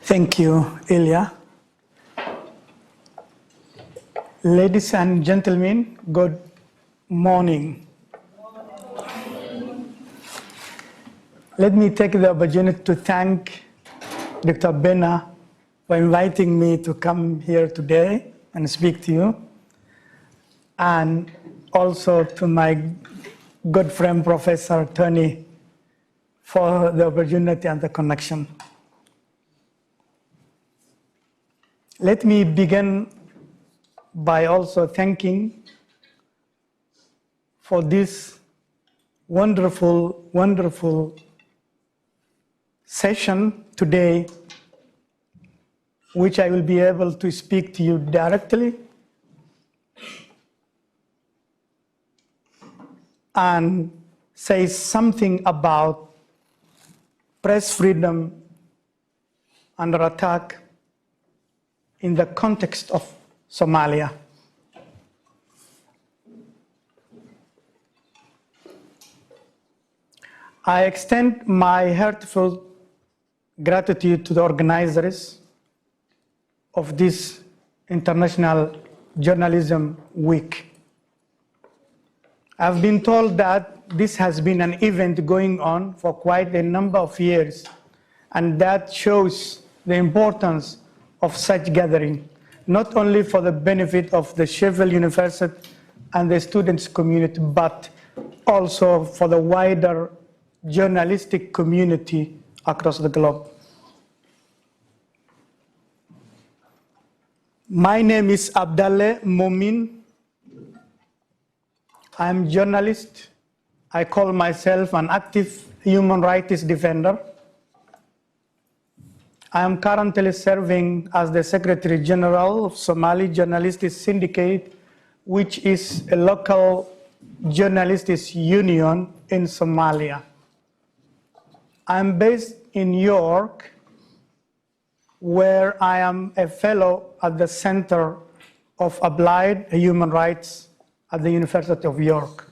Thank you, Ilya. Ladies and gentlemen, good morning. Let me take the opportunity to thank Dr. Bena for inviting me to come here today and speak to you, and also to my good friend, Professor Tony, for the opportunity and the connection. Let me begin by also thanking for this wonderful session today, which I will be able to speak to you directly and say something about press freedom under attack in the context of Somalia. I extend my heartfelt gratitude to the organizers of this International Journalism Week. I've been told that this has been an event going on for quite a number of years, and that shows the importance of such gathering, not only for the benefit of the Sheffield University and the students community, but also for the wider journalistic community across the globe. My name is Abdalle Mumin. I'm a journalist. I call myself an active human rights defender. I am currently serving as the Secretary General of Somali Journalists Syndicate, which is a local journalists union in Somalia. I'm based in New York, where I am a fellow at the Center of Applied Human Rights at the University of York.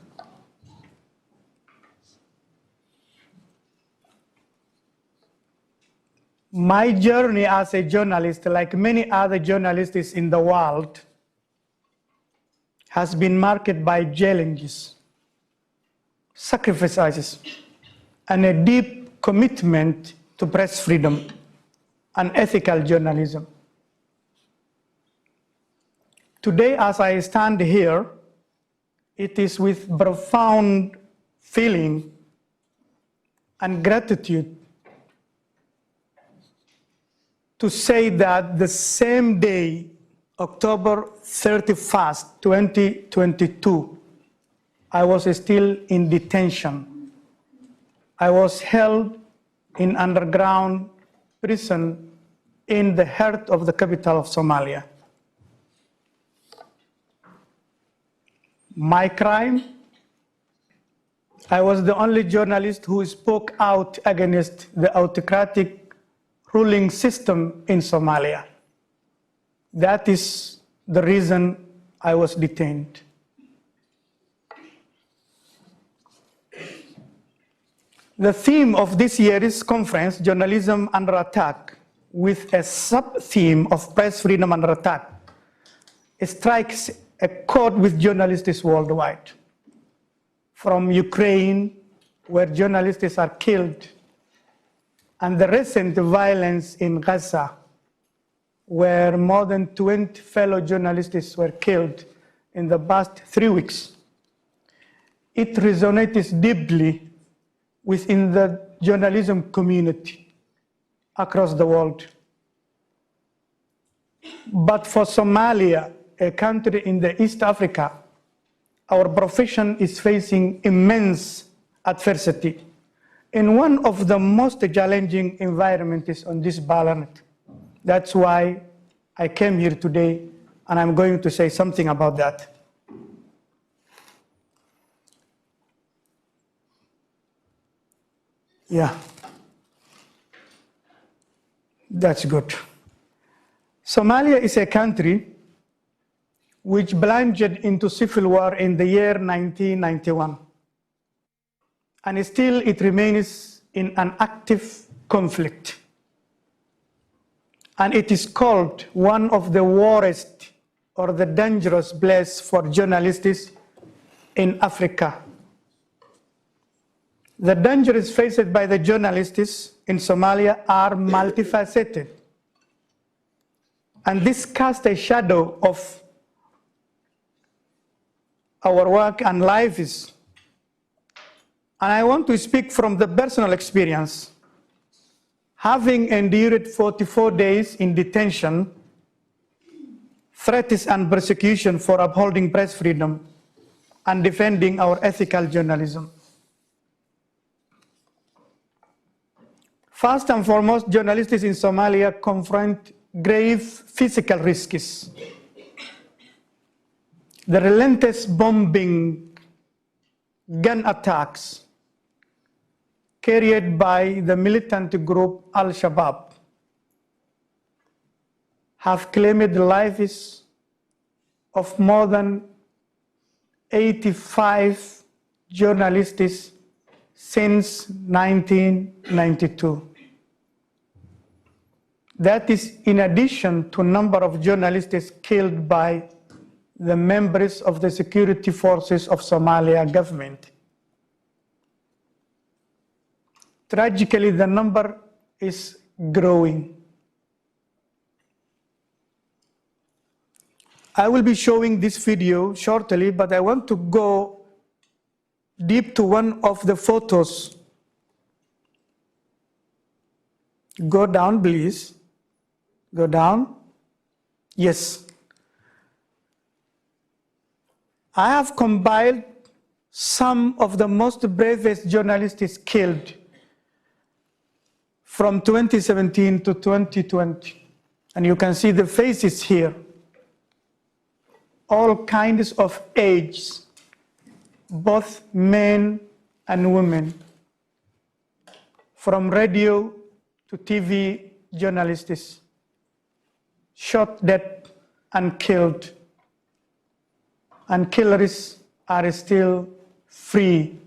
My journey as a journalist, like many other journalists in the world, has been marked by challenges, sacrifices, and a deep commitment to press freedom and ethical journalism. Today, as I stand here, it is with profound feeling and gratitude to say that the same day, October 31st, 2022, I was still in detention. I was held in underground prison in the heart of the capital of Somalia. My crime? I was the only journalist who spoke out against the autocratic ruling system in Somalia. That is the reason I was detained. The theme of this year's conference, Journalism Under Attack, with a sub-theme of press freedom under attack, strikes a chord with journalists worldwide. From Ukraine, where journalists are killed, and the recent violence in Gaza, where more than 20 fellow journalists were killed in the past 3 weeks. It resonates deeply within the journalism community across the world. But for Somalia, a country in the East Africa, our profession is facing immense adversity in one of the most challenging environments on this planet. That's why I came here today, and I'm going to say something about that. Yeah, that's good. Somalia is a country which plunged into civil war in the year 1991. And still it remains in an active conflict. and it is called one of the worst or the dangerous place for journalists in Africa. The dangers faced by the journalists in Somalia are multifaceted, and this casts a shadow of our work and lives. And I want to speak from the personal experience. Having endured 44 days in detention, threats and persecution for upholding press freedom and defending our ethical journalism. First and foremost, journalists in Somalia confront grave physical risks. The relentless bombing, gun attacks carried by the militant group Al-Shabaab have claimed the lives of more than 85 journalists since 1992. That is in addition to a number of journalists killed by the members of the security forces of Somalia government. Tragically, the number is growing. I will be showing this video shortly, but I want to go deep to one of the photos. Go down, please. Go down. Yes. I have compiled some of the most bravest journalists killed from 2017 to 2020. And you can see the faces here. All kinds of ages, both men and women, from radio to TV journalists, shot dead and killed. And killers are still free.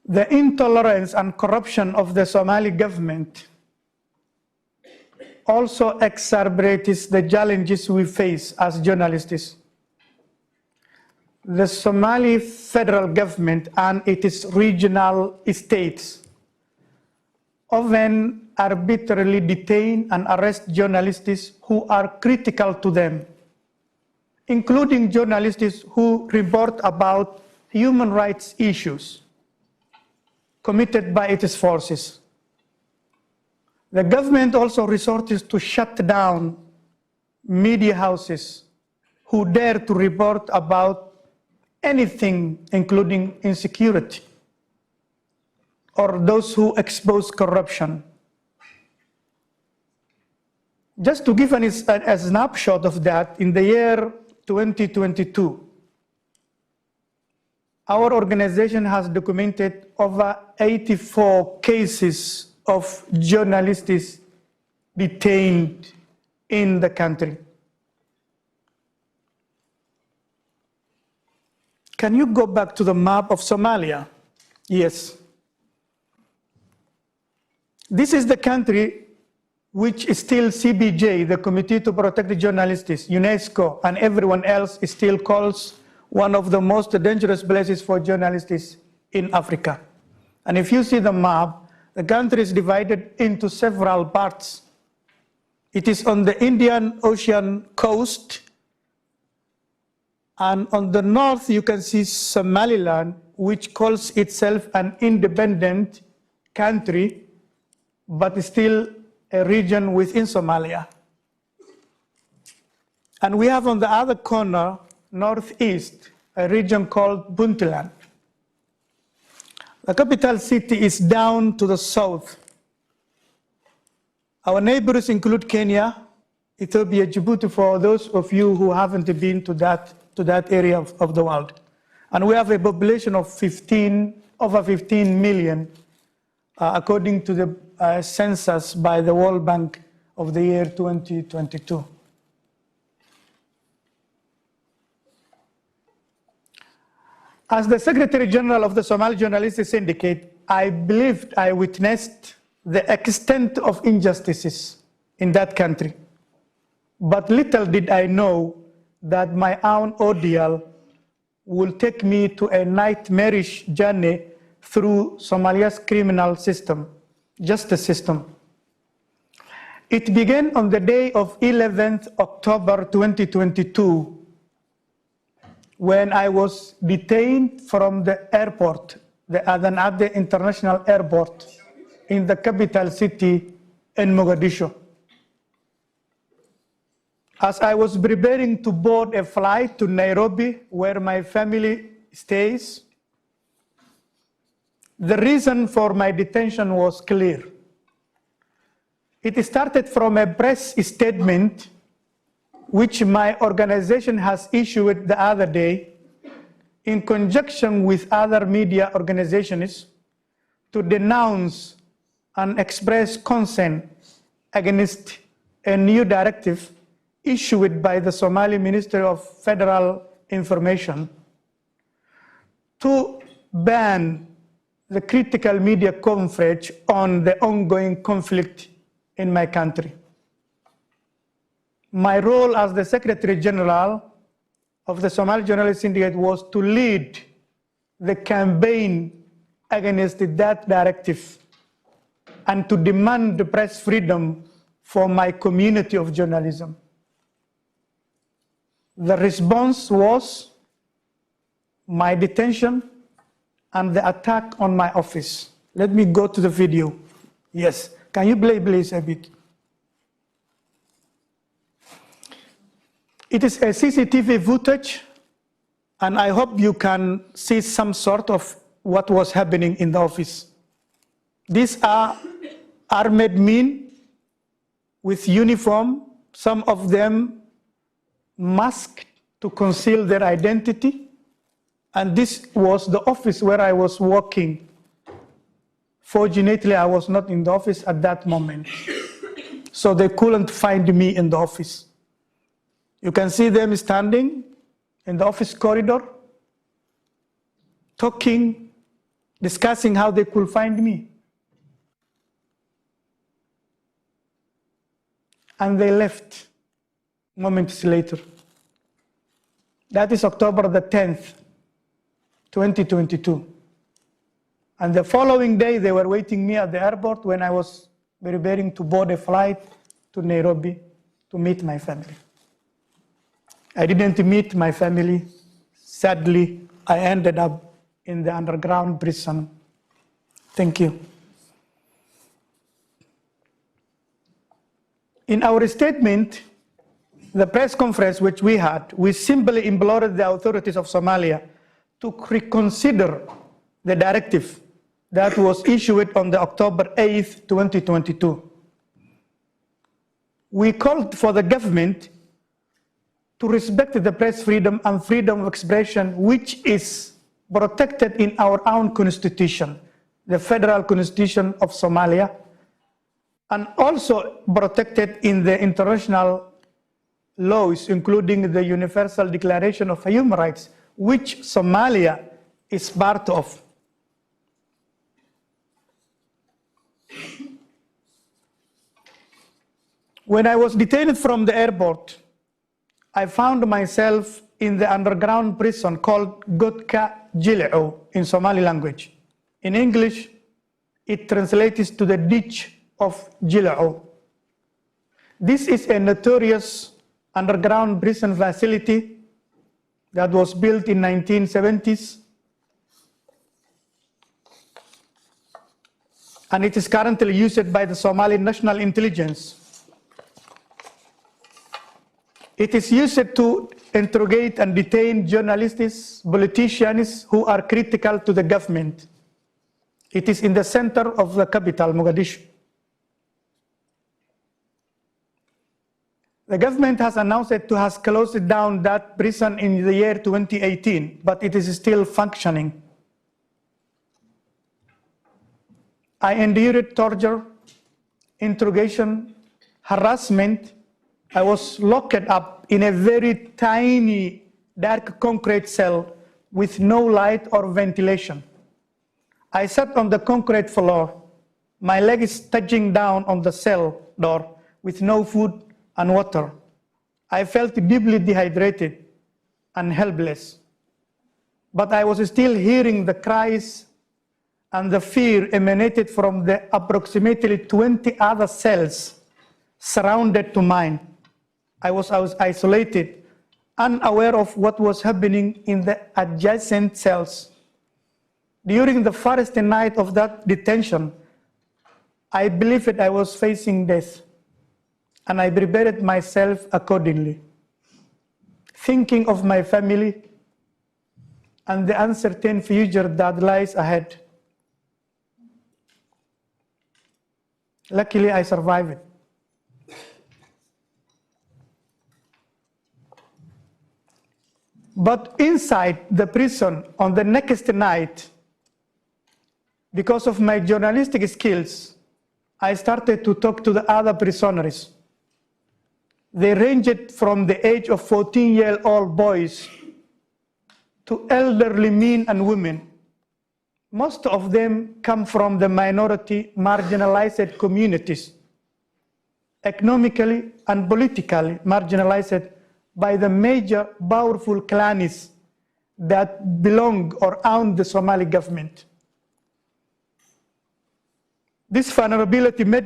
The intolerance and corruption of the Somali government also exacerbates the challenges we face as journalists. The Somali federal government and its regional states often arbitrarily detain and arrest journalists who are critical to them, including journalists who report about human rights issues committed by its forces. The government also resorts to shut down media houses who dare to report about anything, including insecurity, or those who expose corruption. Just to give a snapshot of that, in the year 2022, our organization has documented over 84 cases of journalists detained in the country. Can you go back to the map of Somalia? Yes. This is the country which is still CBJ, the Committee to Protect the Journalists, UNESCO, and everyone else still calls one of the most dangerous places for journalists in Africa. And if you see the map, the country is divided into several parts. It is on the Indian Ocean coast, and on the north you can see Somaliland, which calls itself an independent country, but still a region within Somalia. And we have on the other corner, northeast, a region called Puntland. The capital city is down to the south. Our neighbors include Kenya, Ethiopia, Djibouti, for those of you who haven't been to that area of the world. And we have a population of over 15 million, according to the census by the World Bank of the year 2022. As the Secretary General of the Somali Journalists Syndicate, I believed I witnessed the extent of injustices in that country. But little did I know that my own ordeal will take me to a nightmarish journey through Somalia's criminal system, justice system. It began on the day of 11th October 2022, when I was detained from the airport, the Abdalle International Airport in the capital city in Mogadishu. As I was preparing to board a flight to Nairobi, where my family stays, the reason for my detention was clear. It started from a press statement which my organization has issued the other day in conjunction with other media organizations to denounce and express concern against a new directive issued by the Somali Ministry of Federal Information to ban the critical media coverage on the ongoing conflict in my country. My role as the Secretary General of the Somali Journalists Syndicate was to lead the campaign against that directive and to demand the press freedom for my community of journalism. The response was my detention and the attack on my office. Let me go to the video. Yes, can you play please a bit? It is a CCTV footage, and I hope you can see some sort of what was happening in the office. These are armed men with uniform, some of them masked to conceal their identity. And this was the office where I was working. Fortunately, I was not in the office at that moment, so they couldn't find me in the office. You can see them standing in the office corridor, talking, discussing how they could find me. And they left moments later. That is October the 10th, 2022. And the following day, they were waiting me at the airport when I was preparing to board a flight to Nairobi to meet my family. I didn't meet my family. Sadly, I ended up in the underground prison. Thank you. In our statement, the press conference which we had, we simply implored the authorities of Somalia to reconsider the directive that was issued on the October 8th, 2022. We called for the government to respect the press freedom and freedom of expression, which is protected in our own constitution, the Federal Constitution of Somalia, and also protected in the international laws, including the Universal Declaration of Human Rights, which Somalia is part of. When I was detained from the airport, I found myself in the underground prison called Godka Jil'o in Somali language. In English, it translates to the ditch of Jil'o. This is a notorious underground prison facility that was built in 1970s. And it is currently used by the Somali National Intelligence. It is used to interrogate and detain journalists, politicians who are critical to the government. It is in the center of the capital, Mogadishu. The government has announced it to has closed down that prison in the year 2018, but it is still functioning. I endured torture, interrogation, harassment. I was locked up in a very tiny, dark concrete cell with no light or ventilation. I sat on the concrete floor, my legs touching down on the cell door with no food and water. I felt deeply dehydrated and helpless. But I was still hearing the cries and the fear emanated from the approximately 20 other cells surrounded to mine. I was isolated, unaware of what was happening in the adjacent cells. During the first night of that detention, I believed I was facing death, and I prepared myself accordingly, thinking of my family and the uncertain future that lies ahead. Luckily, I survived. But inside the prison on the next night, because of my journalistic skills, I started to talk to the other prisoners. They ranged from the age of 14-year-old boys to elderly men and women. Most of them come from the minority marginalized communities, economically and politically marginalized by the major powerful clans that belong or own the Somali government. This vulnerability made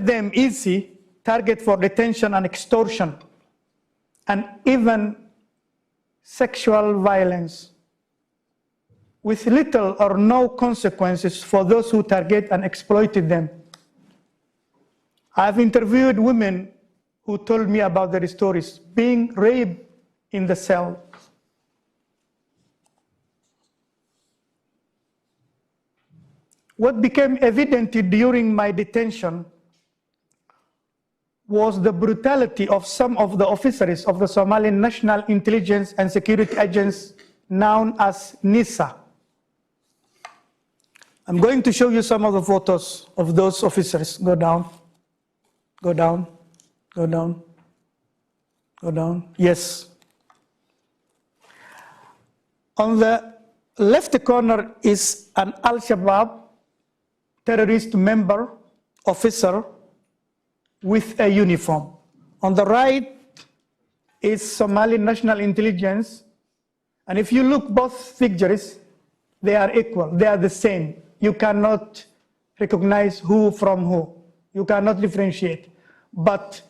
them easy target for detention and extortion, and even sexual violence, with little or no consequences for those who target and exploited them. I've interviewed women who told me about their stories, being raped in the cell. What became evident during my detention was the brutality of some of the officers of the Somali National Intelligence and Security Agency, known as NISA. I'm going to show you some of the photos of those officers. Go down, go down, go down, go down. Yes. On the left corner is an Al-Shabaab terrorist member, officer, with a uniform. On the right is Somali National Intelligence. And if you look both pictures, they are equal, they are the same. You cannot recognize who from who. You cannot differentiate. But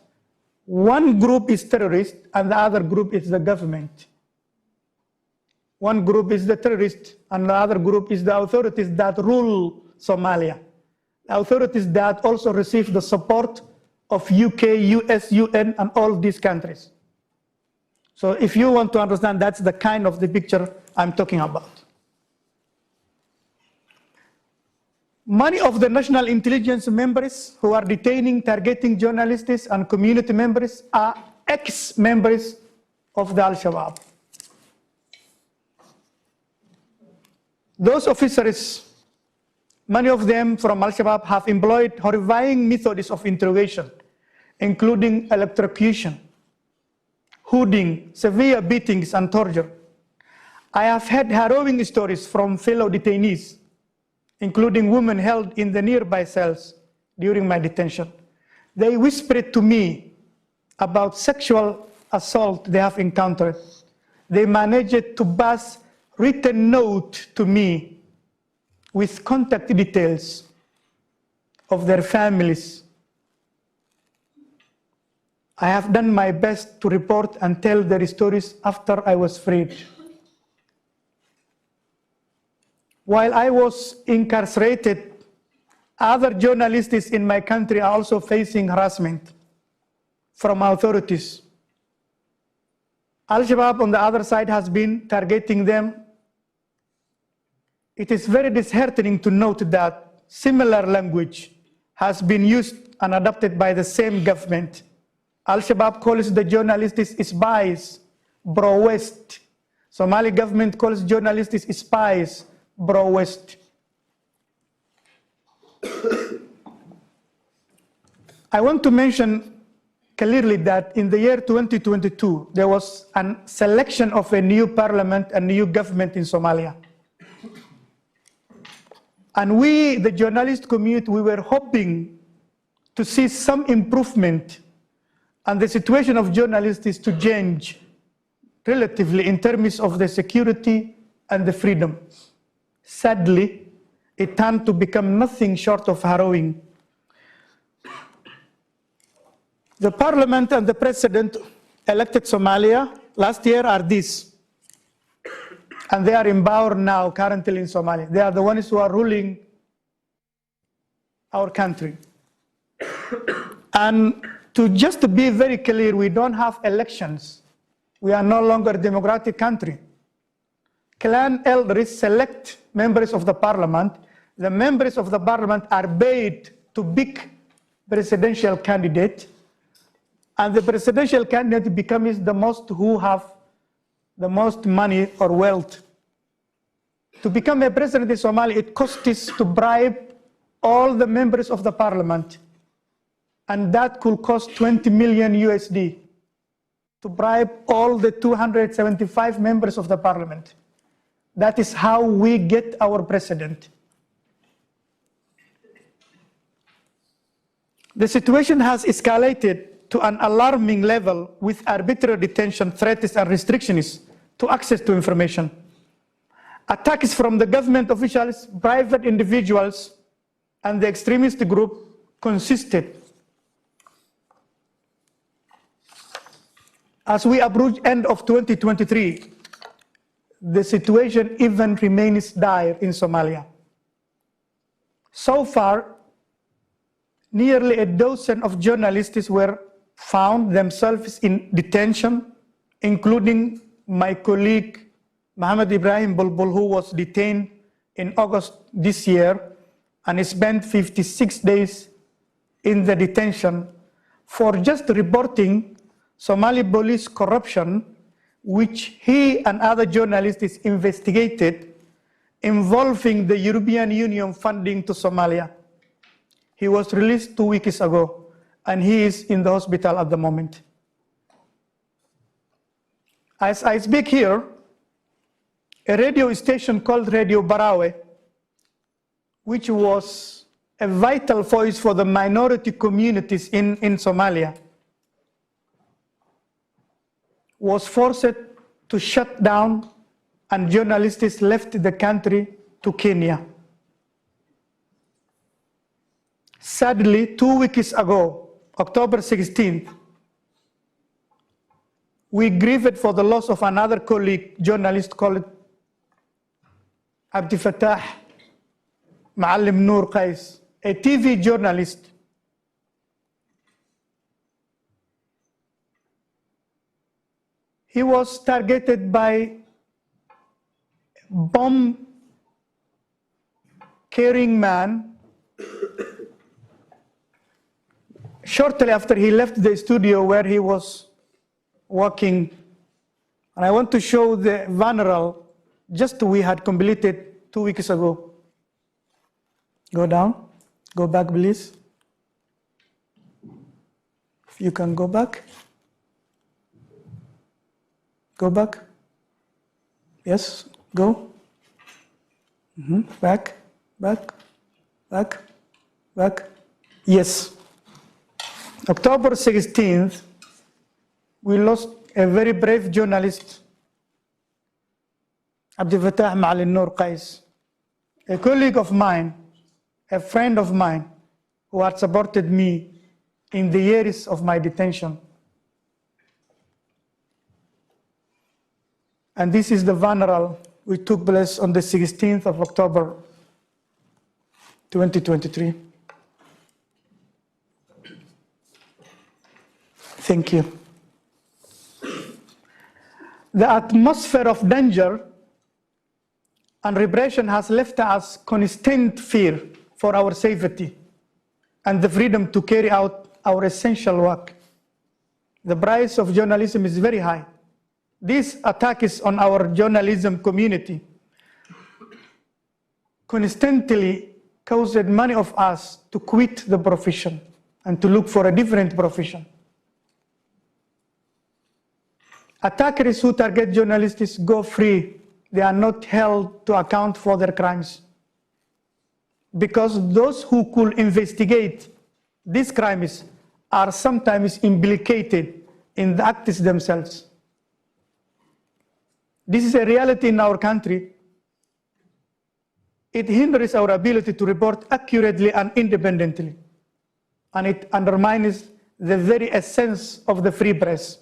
one group is terrorist and the other group is the government. One group is the terrorist and the other group is the authorities that rule Somalia. The authorities that also receive the support of UK, US, UN, and all these countries. So if you want to understand, that's the kind of the picture I'm talking about. Many of the national intelligence members who are detaining, targeting journalists and community members are ex-members of the Al-Shabaab. Those officers, many of them from Al-Shabaab, have employed horrifying methods of interrogation, including electrocution, hooding, severe beatings, and torture. I have had harrowing stories from fellow detainees, including women held in the nearby cells during my detention. They whispered to me about sexual assault they have encountered. They managed to pass written note to me with contact details of their families. I have done my best to report and tell their stories after I was freed. While I was incarcerated, other journalists in my country are also facing harassment from authorities. Al-Shabaab, on the other side, has been targeting them. It is very disheartening to note that similar language has been used and adopted by the same government. Al-Shabaab calls the journalists spies, bro-West. Somali government calls journalists spies, bro-West. I want to mention clearly that in the year 2022, there was a selection of a new parliament and new government in Somalia. And we, the journalist community, we were hoping to see some improvement, and the situation of journalists is to change relatively in terms of the security and the freedom. Sadly, it turned to become nothing short of harrowing. The parliament and the president elected Somalia last year are these. And they are in power now, currently in Somalia. They are the ones who are ruling our country. And to just be very clear, we don't have elections. We are no longer a democratic country. Clan elders select members of the parliament. The members of the parliament are paid to pick presidential candidate. And the presidential candidate becomes the most who have the most money or wealth. To become a president in Somalia, it costs to bribe all the members of the parliament. And that could cost 20 million USD to bribe all the 275 members of the parliament. That is how we get our president. The situation has escalated to an alarming level with arbitrary detention, threats, and restrictions to access to information. Attacks from the government officials, private individuals, and the extremist group consisted. As we approach end of 2023, the situation even remains dire in Somalia. So far, nearly a dozen of journalists were found themselves in detention, including my colleague Mohammed Ibrahim Bulbul, who was detained in August this year and spent 56 days in the detention for just reporting Somali police corruption, which he and other journalists investigated, involving the European Union funding to Somalia. He was released 2 weeks ago, and he is in the hospital at the moment. As I speak here, a radio station called Radio Barawe, which was a vital voice for the minority communities in Somalia, was forced to shut down, and journalists left the country to Kenya. Sadly, 2 weeks ago, October 16th, we grieved for the loss of another colleague, journalist called Abdalle Mumin, a TV journalist. He was targeted by bomb-carrying man shortly after he left the studio where he was working. And I want to show the funeral just we had completed 2 weeks ago. Go down, go back please. If you can go back. Go back. Yes, go. Back, back, back, back. Yes. October 16th, we lost a very brave journalist, Abdalle Mumin, a colleague of mine, a friend of mine, who had supported me in the years of my detention. And this is the funeral which took place on the 16th of October, 2023. Thank you. The atmosphere of danger and repression has left us constant fear for our safety and the freedom to carry out our essential work. The price of journalism is very high. This attack is on our journalism community constantly caused many of us to quit the profession and to look for a different profession. Attackers who target journalists go free. They are not held to account for their crimes. Because those who could investigate these crimes are sometimes implicated in the acts themselves. This is a reality in our country. It hinders our ability to report accurately and independently, and it undermines the very essence of the free press.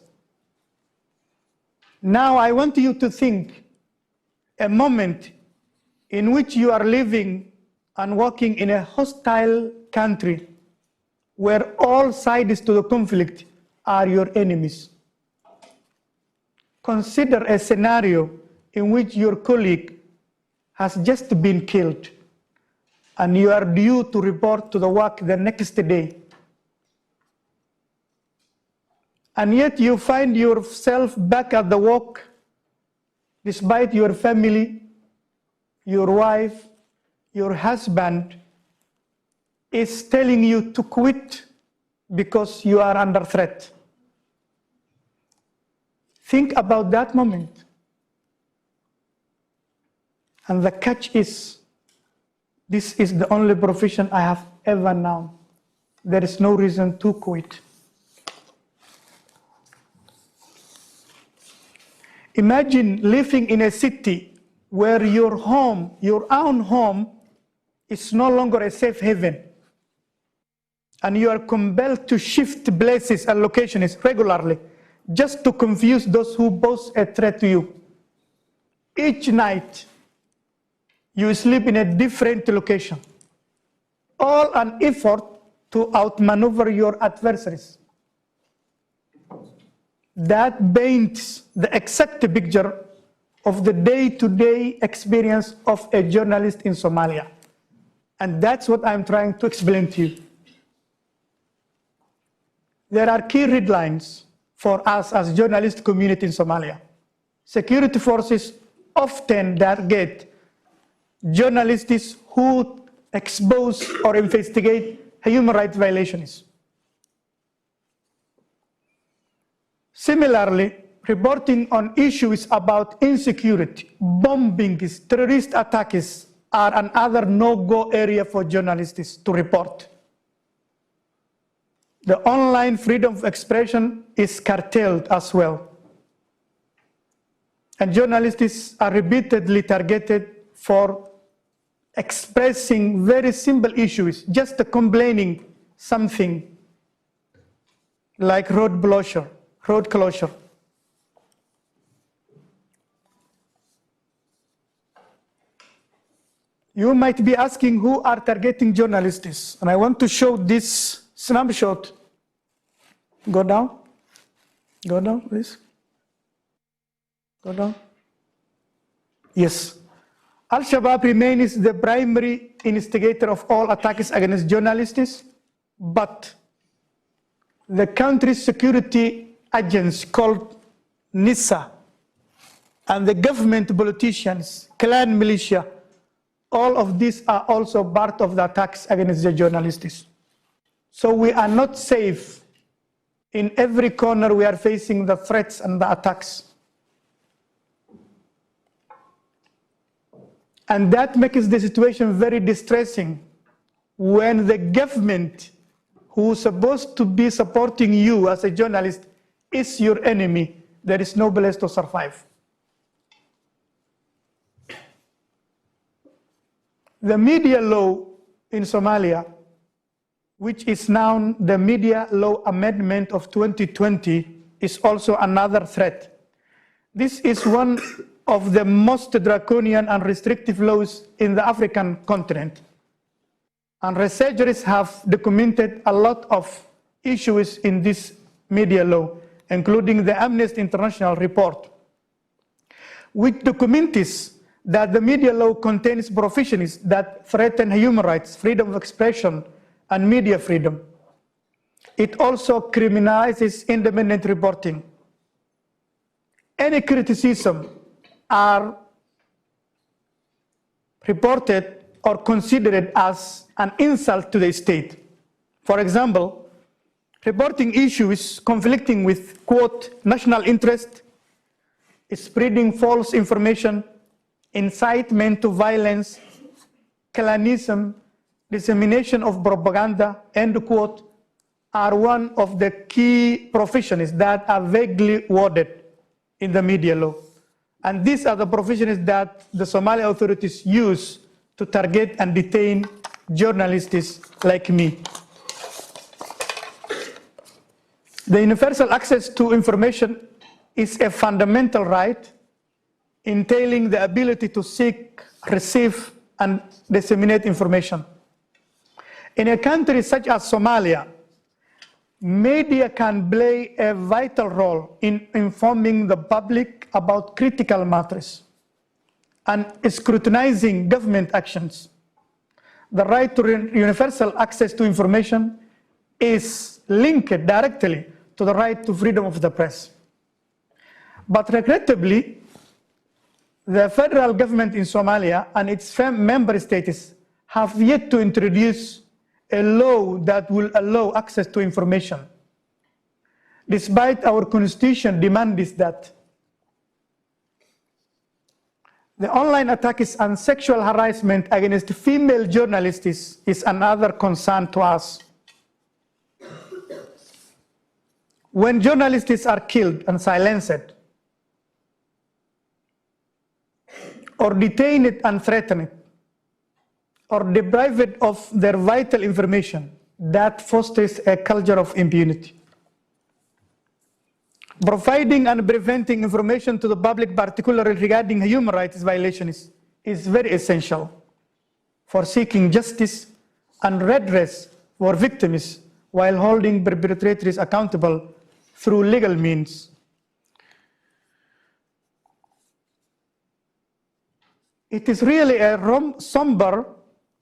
Now I want you to think a moment in which you are living and working in a hostile country where all sides to the conflict are your enemies. Consider a scenario in which your colleague has just been killed and you are due to report to the work the next day. And yet you find yourself back at the work despite your family, your wife, your husband is telling you to quit because you are under threat. Think about that moment. And the catch is, this is the only profession I have ever known. There is no reason to quit. Imagine living in a city where your home, your own home, is no longer a safe haven. And you are compelled to shift places and locations regularly just to confuse those who pose a threat to you. Each night, you sleep in a different location. All an effort to outmaneuver your adversaries. That paints the exact picture of the day-to-day experience of a journalist in Somalia. And that's what I'm trying to explain to you. There are key red lines for us as journalist community in Somalia. Security forces often target journalists who expose or investigate human rights violations. Similarly, reporting on issues about insecurity, bombings, terrorist attacks are another no-go area for journalists to report. The online freedom of expression is curtailed as well. And journalists are repeatedly targeted for expressing very simple issues, just complaining something like road closure. You might be asking who are targeting journalists, and I want to show this snapshot. Go down, please. Go down. Yes. Al-Shabaab remains the primary instigator of all attacks against journalists, but the country's security agents called NISA and the government politicians, clan militia, all of these are also part of the attacks against the journalists. So we are not safe. In every corner we are facing the threats and the attacks. And that makes the situation very distressing when the government who's supposed to be supporting you as a journalist is your enemy. There is no place to survive. The media law in Somalia, which is now the Media Law Amendment of 2020, is also another threat. This is one of the most draconian and restrictive laws in the African continent. And researchers have documented a lot of issues in this media law, including the Amnesty International report, which documents that the media law contains provisions that threaten human rights, freedom of expression, and media freedom. It also criminalizes independent reporting. Any criticism are reported or considered as an insult to the state. For example, reporting issues conflicting with, quote, national interest spreading false information, incitement to violence, clanism, dissemination of propaganda, end quote, are one of the key professions that are vaguely worded in the media law. And these are the professions that the Somali authorities use to target and detain journalists like me. The universal access to information is a fundamental right, entailing the ability to seek, receive, and disseminate information. In a country such as Somalia, media can play a vital role in informing the public about critical matters and scrutinizing government actions. The right to universal access to information is linked directly to the right to freedom of the press. But regrettably, the federal government in Somalia and its member states have yet to introduce a law that will allow access to information, despite our constitution demands that. The online attacks and sexual harassment against female journalists is another concern to us. When journalists are killed and silenced, or detained and threatened, or deprived of their vital information, that fosters a culture of impunity. Providing and preventing information to the public, particularly regarding human rights violations, is very essential for seeking justice and redress for victims while holding perpetrators accountable through legal means. It is really a somber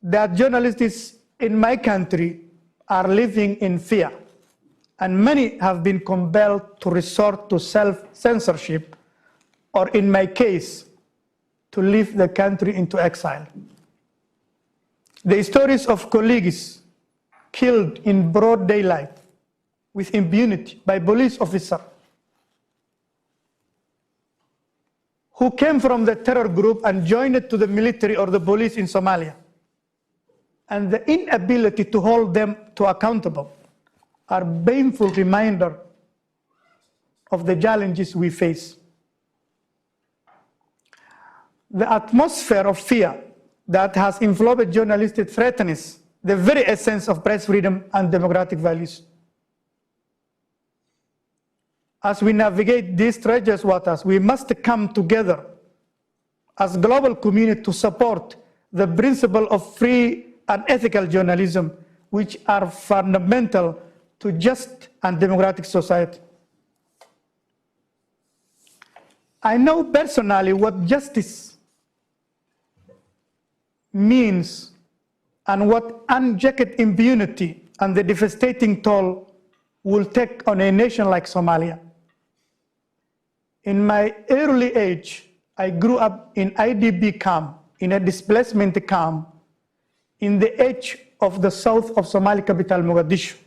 that journalists in my country are living in fear, and many have been compelled to resort to self-censorship, or in my case, to leave the country into exile. The stories of colleagues killed in broad daylight with impunity by police officers who came from the terror group and joined to the military or the police in Somalia, and the inability to hold them to accountable are painful reminder of the challenges we face. The atmosphere of fear that has enveloped journalists threatens the very essence of press freedom and democratic values. As we navigate these treacherous waters, we must come together as a global community to support the principle of free and ethical journalism, which are fundamental to just and democratic society. I know personally what justice means and what unchecked impunity and the devastating toll will take on a nation like Somalia. In my early age, I grew up in IDP camp, in a displacement camp, in the edge of the south of Somali capital, Mogadishu,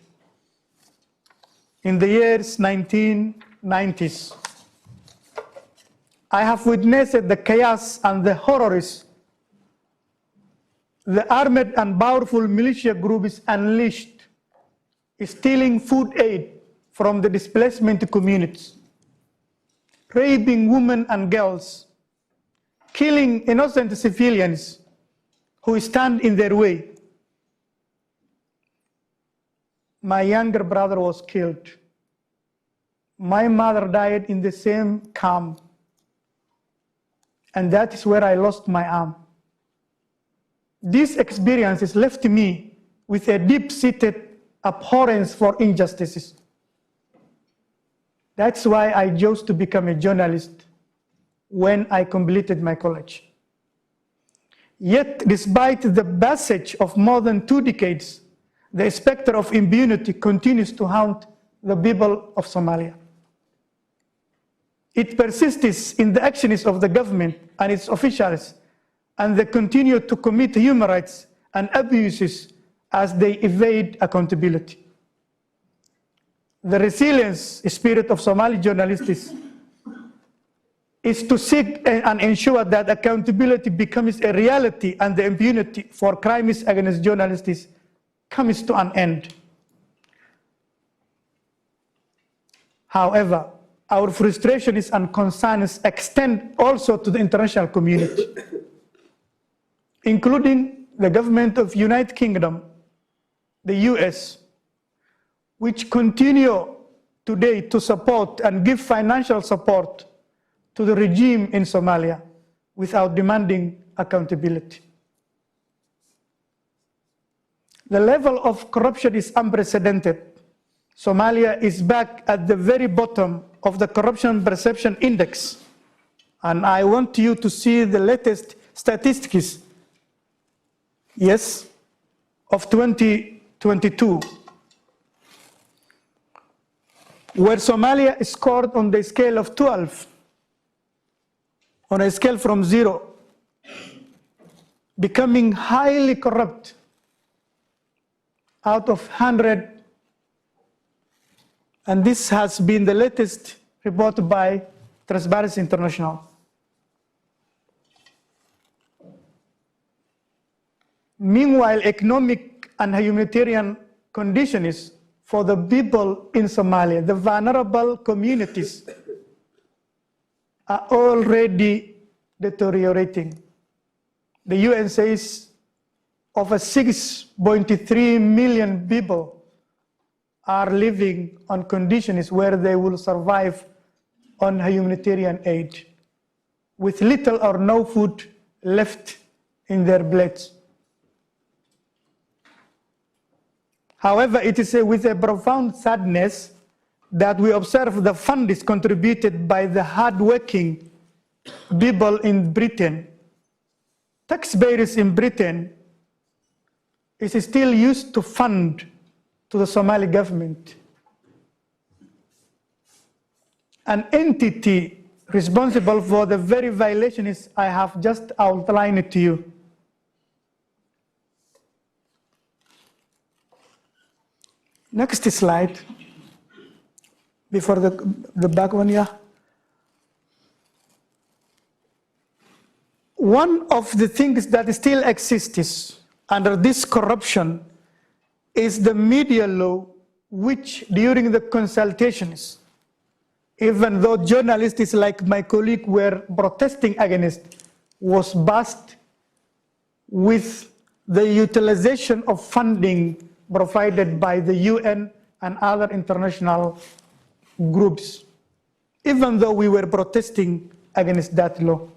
in the years 1990s. I have witnessed the chaos and the horrors the armed and powerful militia groups unleashed, stealing food aid from the displacement communities, raping women and girls, killing innocent civilians who stand in their way. My younger brother was killed. My mother died in the same camp, and that is where I lost my arm. These experiences left me with a deep-seated abhorrence for injustices. That's why I chose to become a journalist when I completed my college. Yet, despite the passage of more than 2 decades, the specter of impunity continues to haunt the people of Somalia. It persists in the actions of the government and its officials, and they continue to commit human rights and abuses as they evade accountability. The resilience spirit of Somali journalists is to seek and ensure that accountability becomes a reality and the impunity for crimes against journalists comes to an end. However, our frustrations and concerns extend also to the international community, including the government of United Kingdom, the US, which continue today to support and give financial support to the regime in Somalia without demanding accountability. The level of corruption is unprecedented. Somalia is back at the very bottom of the corruption perception index. And I want you to see the latest statistics, yes, of 2022, where Somalia scored on the scale of 12, on a scale from 0, becoming highly corrupt out of 100. And this has been the latest report by Transparency International. Meanwhile, economic and humanitarian conditions for the people in Somalia, the vulnerable communities, are already deteriorating. The UN says over 6.3 million people are living on conditions where they will survive on humanitarian aid, with little or no food left in their plates. However, it is with a profound sadness that we observe the funds contributed by the hardworking people in Britain. Taxpayers in Britain is still used to fund to the Somali government, an entity responsible for the very violations I have just outlined to you. Next slide, before the back one, yeah. One of the things that still exists under this corruption is the media law, which during the consultations, even though journalists like my colleague were protesting against, was passed with the utilization of funding provided by the UN and other international groups, even though we were protesting against that law.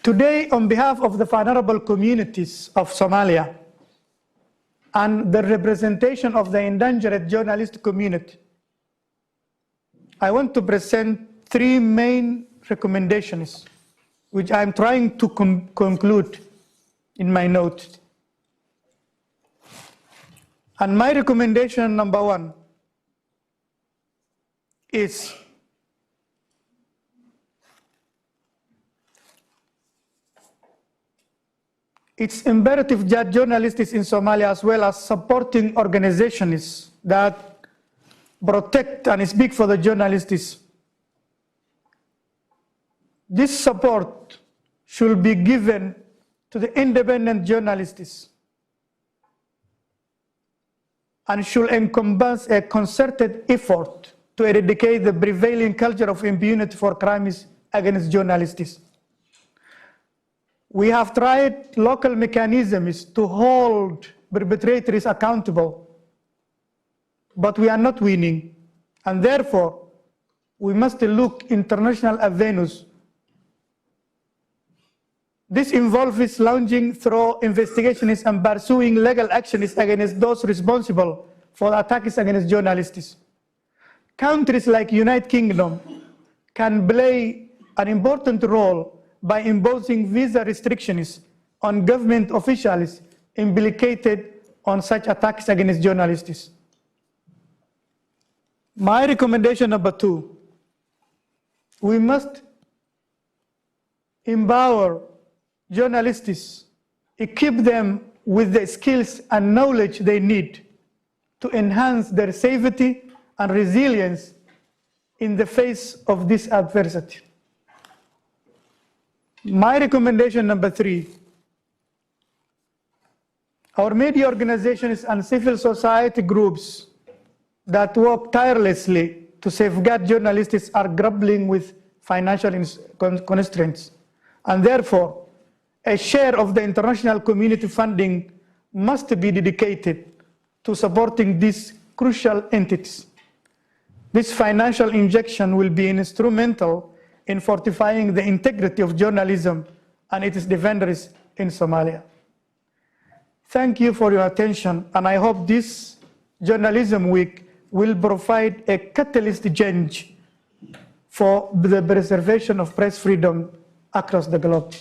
Today, on behalf of the vulnerable communities of Somalia and the representation of the endangered journalist community, I want to present three main recommendations, which I'm trying to conclude in my note. And my recommendation number one is it's imperative that journalists in Somalia, as well as supporting organizations that protect and speak for the journalists, this support should be given to the independent journalists and should encompass a concerted effort to eradicate the prevailing culture of impunity for crimes against journalists. We have tried local mechanisms to hold perpetrators accountable, but we are not winning, and therefore we must look international avenues. This involves launching through investigations and pursuing legal actions against those responsible for attacks against journalists. Countries like United Kingdom can play an important role by imposing visa restrictions on government officials implicated on such attacks against journalists. My recommendation number two, we must empower journalists, equip them with the skills and knowledge they need to enhance their safety and resilience in the face of this adversity. My recommendation number 3, our media organizations and civil society groups that work tirelessly to safeguard journalists are grappling with financial constraints, and therefore a share of the international community funding must be dedicated to supporting these crucial entities. This financial injection will be instrumental in fortifying the integrity of journalism and its defenders in Somalia. Thank you for your attention, and I hope this Journalism Week will provide a catalyst change for the preservation of press freedom across the globe.